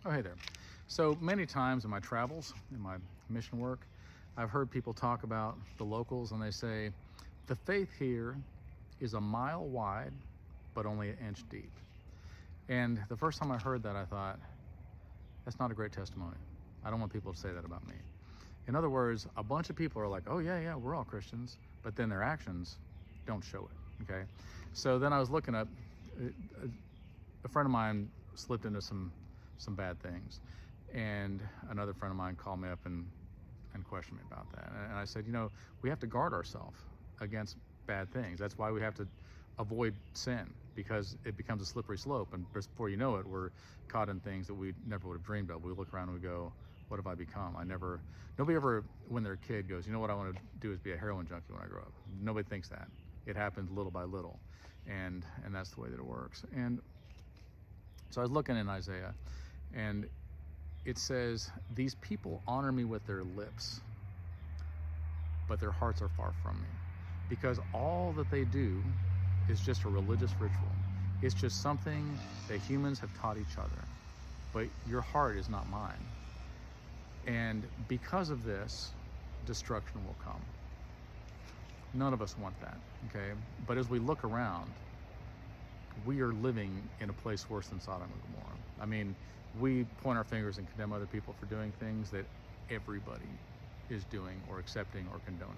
Oh, hey there. So many times in my travels, in my mission work, I've heard people talk about the locals and they say, the faith here is a mile wide, but only an inch deep. And the first time I heard that, I thought, that's not a great testimony. I don't want people to say that about me. In other words, a bunch of people are like, oh yeah, we're all Christians, but then their actions don't show it, okay? So then I was looking up, a friend of mine slipped into some bad things, and another friend of mine called me up and questioned me about that. And I said, we have to guard ourselves against bad things. That's why we have to avoid sin, because it becomes a slippery slope, and before you know it, we're caught in things that we never would have dreamed of. We look around and we go, what have I become? Nobody ever, when they're a kid, goes, what I want to do is be a heroin junkie when I grow up. Nobody thinks that. It happens little by little, and that's the way that it works. And so I was looking in Isaiah, and it says, these people honor me with their lips, but their hearts are far from me, because all that they do is just a religious ritual. It's just something that humans have taught each other, but your heart is not mine. And because of this, destruction will come. None of us want that, okay? But as we look around, we are living in a place worse than Sodom and Gomorrah. I mean, we point our fingers and condemn other people for doing things that everybody is doing or accepting or condoning.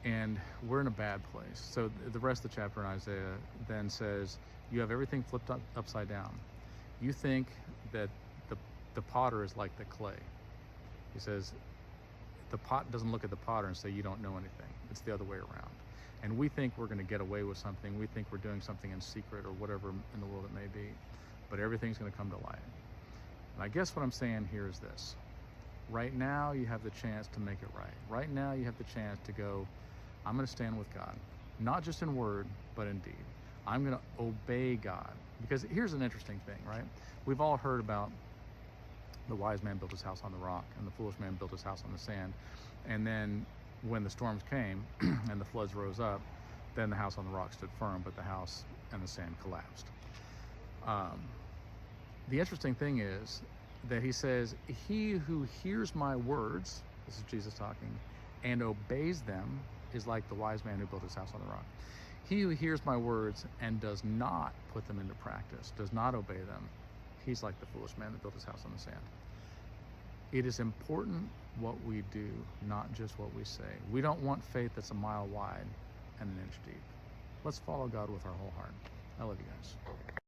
And we're in a bad place. So the rest of the chapter in Isaiah then says, you have everything flipped upside down. You think that the potter is like the clay. He says, the pot doesn't look at the potter and say, you don't know anything. It's the other way around. And we think we're going to get away with something. We think we're doing something in secret or whatever in the world it may be. But everything's going to come to light. And I guess what I'm saying here is this. Right now, you have the chance to make it right. Right now, you have the chance to go, I'm going to stand with God. Not just in word, but in deed. I'm going to obey God. Because here's an interesting thing, right? We've all heard about the wise man built his house on the rock, and the foolish man built his house on the sand. And then when the storms came and the floods rose up, then the house on the rock stood firm, but the house and the sand collapsed. The interesting thing is that he says, he who hears my words, this is Jesus talking, and obeys them is like the wise man who built his house on the rock. He who hears my words and does not put them into practice, does not obey them, he's like the foolish man that built his house on the sand. It is important what we do, not just what we say. We don't want faith that's a mile wide and an inch deep. Let's follow God with our whole heart. I love you guys.